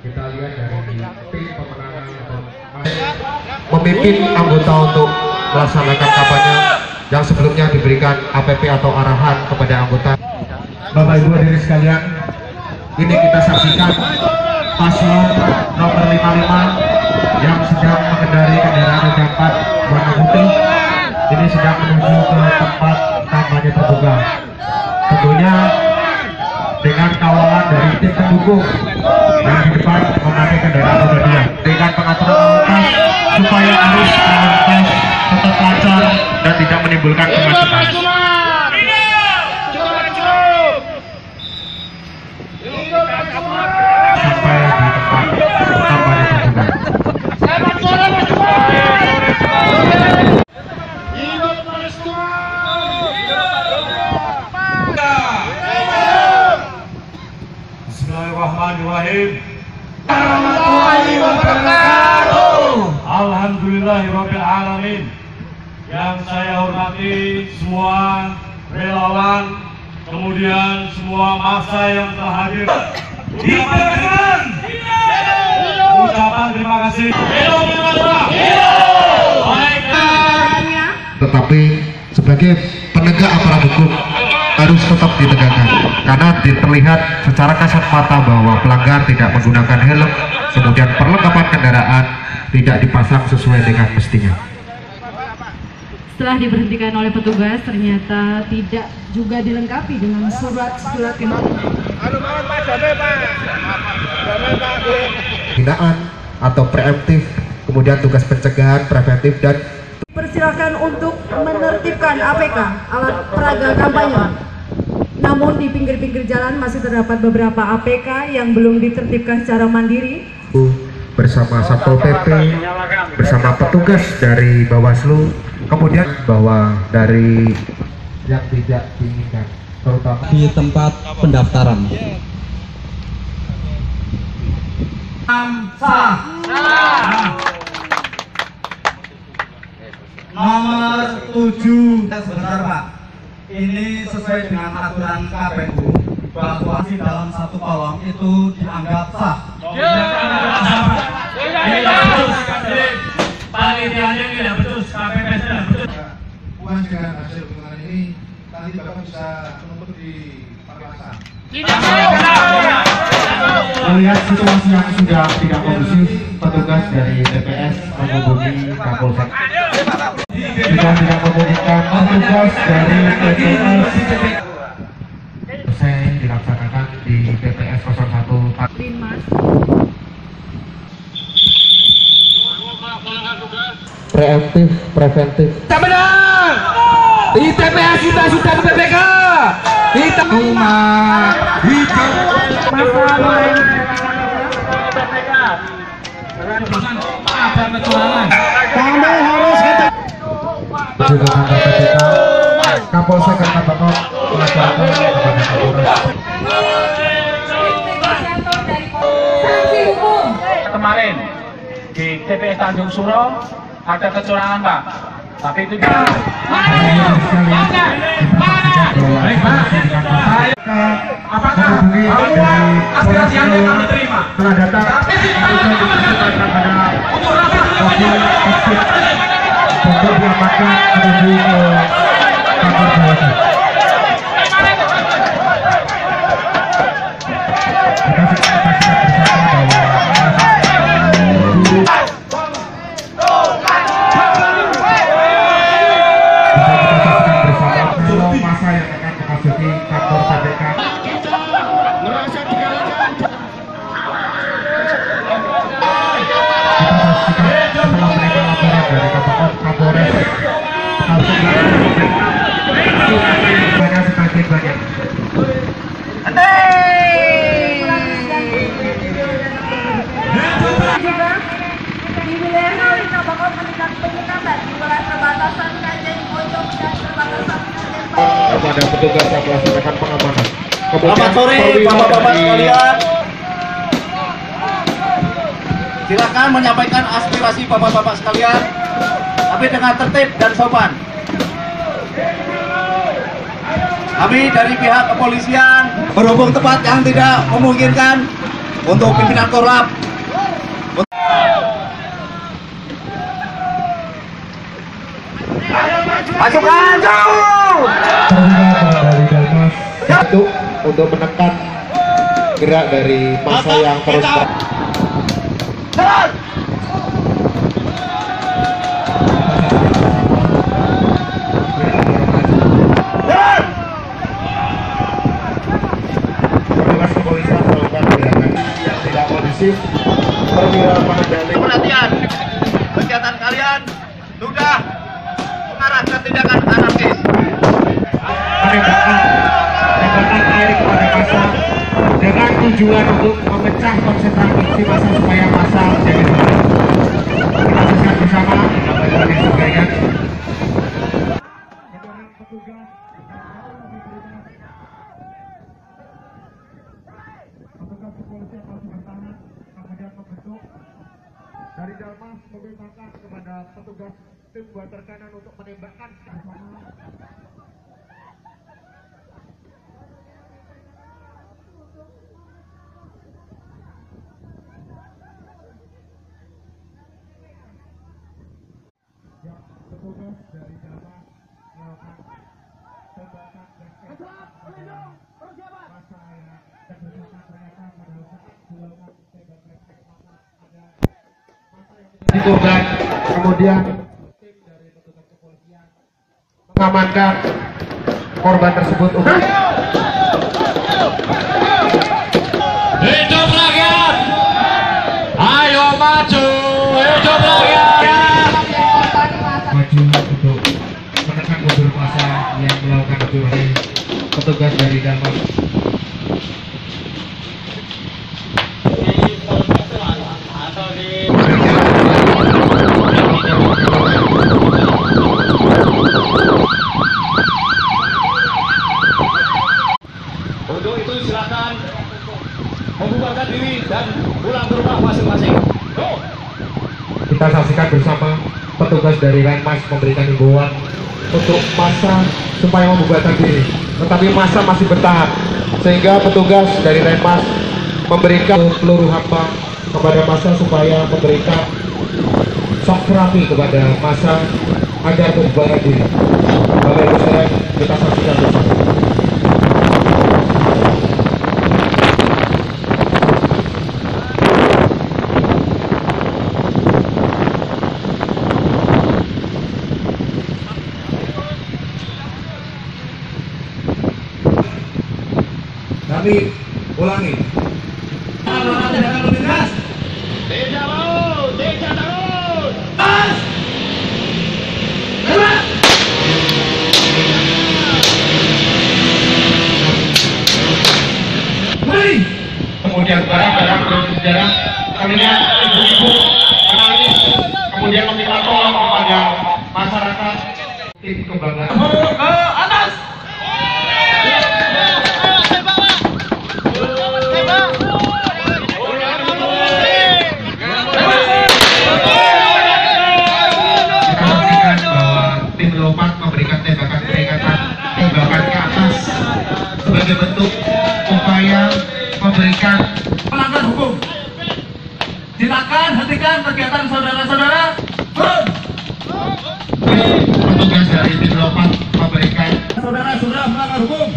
kita lihat dari tim pemenangan memimpin anggota untuk melaksanakan kampanye yang sebelumnya diberikan APP atau arahan kepada anggota. Bapak Ibu hadirin sekalian, ini kita saksikan paslon nomor 55 yang sedang mengendarai kendaraan roda 4 warna putih. Ini sedang menuju ke tempat kampanye terbuka. Tentunya dengan kawalan dari tim pendukung yang di depan memakai kendaraan roda 2 dengan pengaturan lalu lintas supaya arus lalu lintas tetap lancar dan tidak menimbulkan kemacetan. Sampai di tempat kampanye terbuka. Bismillahirrahmanirrahim. Warahmatullahi wabarakatuh. Alhamdulillahirabbil alamin. Yang saya hormati semua relawan, kemudian semua massa yang telah hadir. Dimakan. Ucapan terima kasih. Tetapi sebagai penegak aparat hukum harus tetap ditegakkan karena terlihat secara kasat mata bahwa pelanggar tidak menggunakan helm, kemudian perlengkapan kendaraan tidak dipasang sesuai dengan mestinya. Setelah diberhentikan oleh petugas, ternyata tidak juga dilengkapi dengan surat-surat hinaan atau preemptif, kemudian tugas pencegahan preventif dan persilakan untuk menertibkan APK alat peraga kampanye. Namun di pinggir-pinggir jalan masih terdapat beberapa APK yang belum ditertibkan secara mandiri. Bersama Satpol PP, bersama petugas dari Bawaslu, kemudian bahwa dari yang tidak diinginkan, terutama di tempat pendaftaran. Nomor 7, sebentar Pak. Ini sesuai dengan aturan KPU bahwa dalam satu kolom itu dianggap sah. Panitianya tidak betul, KPPS tidak betul. puas dengan hasil hitungan ini, nanti Bapak bisa menuntut di Pakistan. Melihat situasi yang sudah tidak kondusif, petugas dari TPS menghubungi Kapolsek. Jika tidak memungkinkan, petugas dari TPS selesai dilaksanakan di TPS 01 Binmas. preemptif, preventif. Kita menang! Di TPS kita sudah ke PPK. Kita rumah hijau. Kami harus Juga kantor PPK, Kapolsek Kota Bangkok melaksanakan kepada Kapolres. Kemarin di TPS Tanjung Suro ada kecurangan Pak, tapi itu apakah aspirasi yang kami terima telah datang untuk diamankan menuju ke kantor Bawaslu. Kita saksikan bersama bahwa masa yang akan memasuki kantor KPK. Setelah menerima laporan dari Kapolres banyak semakin banyak. Juga di wilayah Kota Bangkok meningkat penyekatan di wilayah perbatasan Kanjeng Pojok dan perbatasan Kanjeng Kepada petugas yang melaksanakan pengamanan. Selamat sore Bapak-bapak sekalian. Silakan menyampaikan aspirasi Bapak-bapak sekalian, tapi dengan tertib dan sopan. Kami dari pihak kepolisian berhubung tempat yang tidak memungkinkan, untuk pimpinan Korlap. Masukkan jauh. Dari Dalmas satu untuk menekan gerak dari masa yang terus Jalan. Jalan. petugas kepolisian melakukan gerakan yang tidak kondusif perwira pengendali Perhatian, kegiatan kalian sudah mengarah ke tindakan anarkis. tembakan air kepada massa dengan tujuan untuk memecah konsentrasi massa supaya massa menjadi dua. Kita saksikan bersama apa yang akan disampaikan. Petugas kepolisian masih bertahan, kemudian membentuk dari Dalmas memerintahkan kepada petugas tim buater kanan untuk menembakkan bersama. Ya, petugas dari Dalmas melakukan tembakan gas air kepada massa yang terdesak. Ternyata pada saat dilakukan tembak refleks maka ada massa yang menjadi korban. Kemudian tim dari petugas kepolisian mengamankan korban tersebut untuk Hidup rakyat! Ayo maju! Hidup rakyat! maju untuk menekan mundur massa yang melakukan aksi petugas dari Dalmas. Untuk itu silakan membubarkan diri dan pulang ke rumah masing-masing. Go! Kita saksikan bersama petugas dari Renmas memberikan himbauan untuk massa supaya membubarkan diri, tetapi massa masih bertahan sehingga petugas dari Renmas memberikan peluru hampa kepada massa supaya memberikan shock terapi kepada massa agar membubarkan diri. Bapak Ibu sekalian, kita saksikan bersama. Kami ulangi. Tidak mau! Tidak mau! Kemudian barang-barang bersejarah, kemudian ibu-ibu menangis, kemudian meminta tolong kepada masyarakat. Tim kebanggaan. Ke atas. Kita pastikan bahwa tim lompat memberikan tembakan peringatan, tembakan ke atas sebagai bentuk upaya memberikan Melanggar hukum. Silakan hentikan kegiatan saudara-saudara. Turun. petugas dari tim lompat memberikan Saudara sudah melanggar hukum.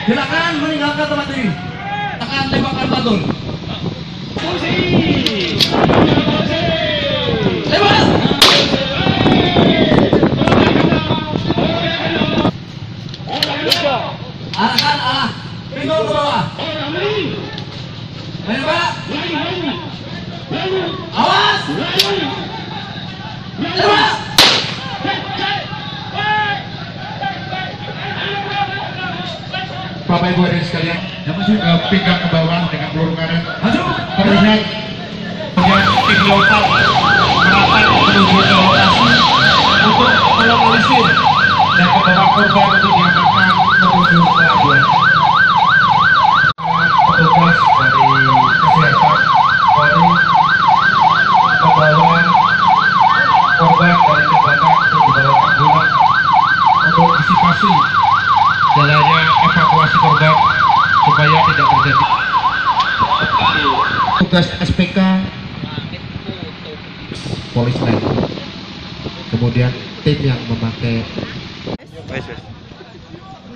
Silakan meninggalkan tempat ini. Akan tembakan pantun. Tembak. Arahkan arah pintu ke bawah. Tembak. Awas. Tembak. Bapak Ibu hadirin sekalian, pinggang ke bawah dengan peluru karet. Maju. Terlihat kemudian tim lompat merapat menuju ke lokasi untuk melokalisir dan membawa korban untuk diamankan menuju ke pelabuhan. Petugas dari kesehatan Polri membawa korban dari tembakan untuk dibawa ke ambulans untuk antisipasi jalannya evakuasi korban supaya tidak terjadi. tugas SPK polis lain, kemudian tim yang memakai.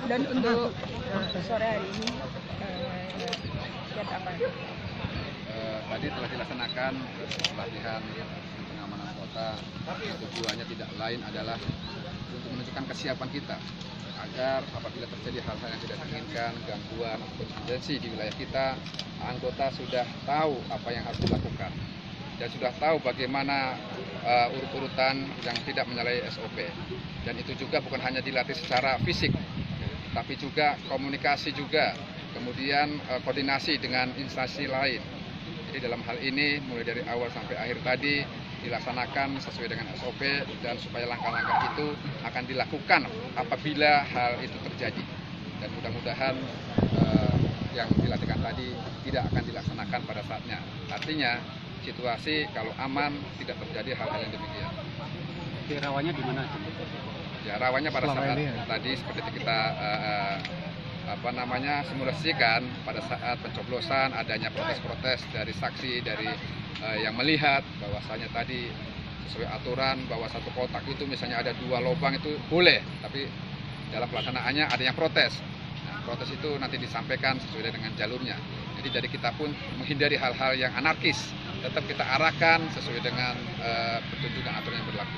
Dan untuk sore hari ini kegiatan apa? Tadi telah dilaksanakan pelatihan pengamanan kota. Tujuannya tidak lain adalah untuk menunjukkan kesiapan kita agar apabila terjadi hal-hal yang tidak diinginkan, gangguan atau urgensi di wilayah kita, anggota sudah tahu apa yang harus dilakukan dan sudah tahu bagaimana urut-urutan yang tidak menyalahi SOP. Dan itu juga bukan hanya dilatih secara fisik, tapi juga komunikasi juga, kemudian koordinasi dengan instansi lain. Jadi dalam hal ini mulai dari awal sampai akhir tadi dilaksanakan sesuai dengan SOP, dan supaya langkah-langkah itu akan dilakukan apabila hal itu terjadi. Dan mudah-mudahan yang dilatihkan tadi tidak akan dilaksanakan pada saatnya. Artinya situasi kalau aman tidak terjadi hal-hal yang demikian. Rawannya di mana? Ya, rawannya pada saat tadi seperti kita simulasikan pada saat pencoblosan, adanya protes-protes dari saksi, dari yang melihat bahwasanya tadi sesuai aturan bahwa satu kotak itu misalnya ada 2 lubang itu boleh, tapi dalam pelaksanaannya ada yang protes. Nah, protes itu nanti disampaikan sesuai dengan jalurnya. Jadi dari kita pun menghindari hal-hal yang anarkis, tetap kita arahkan sesuai dengan petunjuk dan aturan yang berlaku.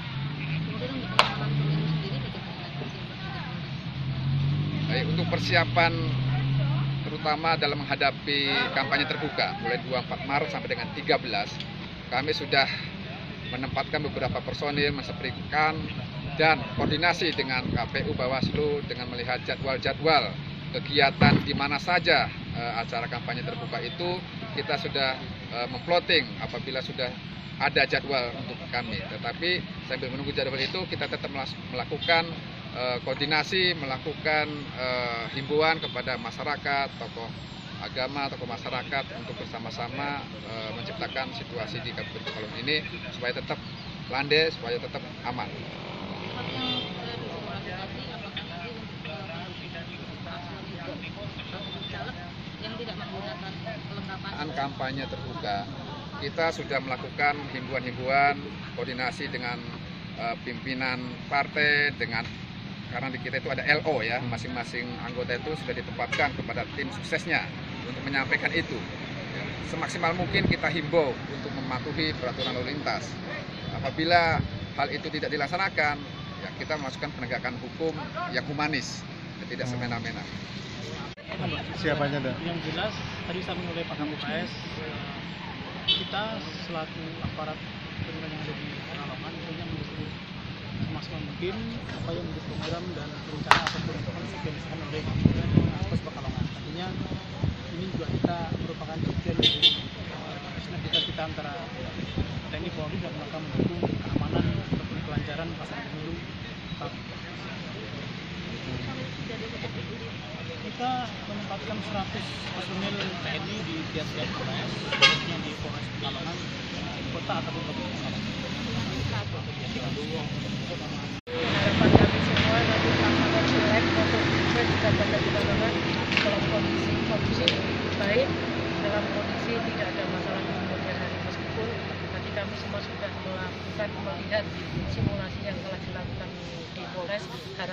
Baik, untuk persiapan terutama dalam menghadapi kampanye terbuka mulai 24 Maret sampai dengan 13, kami sudah menempatkan beberapa personil, mensepripkan dan koordinasi dengan KPU Bawaslu dengan melihat jadwal-jadwal kegiatan di mana saja acara kampanye terbuka itu. Kita sudah memploting apabila sudah ada jadwal untuk kami. Tetapi sambil menunggu jadwal itu kita tetap melakukan koordinasi, melakukan himbauan kepada masyarakat, tokoh agama, tokoh masyarakat untuk bersama-sama menciptakan situasi di Kabupaten Pekalongan ini supaya tetap landai, supaya tetap aman. Kampanye terbuka, kita sudah melakukan himbauan-himbauan, koordinasi dengan pimpinan partai, karena di kita itu ada LO ya, masing-masing anggota itu sudah ditempatkan kepada tim suksesnya untuk menyampaikan itu. Semaksimal mungkin kita himbau untuk mematuhi peraturan lalu lintas. Apabila hal itu tidak dilaksanakan, ya kita masukkan penegakan hukum yang humanis, tidak semena-mena. Siapanya dah? Yang jelas tadi disampaikan oleh Pak Kapolres, kita selaku aparat yang ada di Pekalongan tentunya mendukung semaksimal mungkin apa yang menjadi program dan rencana ataupun konsekuensikan oleh Pos Pekalongan. Tentunya ini juga kita merupakan bagian dari sinergitas kita antara TNI Polri dan mereka mendukung keamanan ataupun kelancaran pelaksanaan pemilu. Kita menempatkan 100 personil TNI di tiap-tiap Polres, khususnya di Polres Pekalongan, kota ataupun kabupaten Pekalongan. Harapan kami semua nanti pelaksanaan Pileg maupun Pilpres di Kabupaten Pekalongan dalam kondisi kondusif, baik, dalam kondisi tidak ada masalah di kemudian hari, meskipun tadi kami semua sudah melihat simulasi yang telah dilakukan di Polres.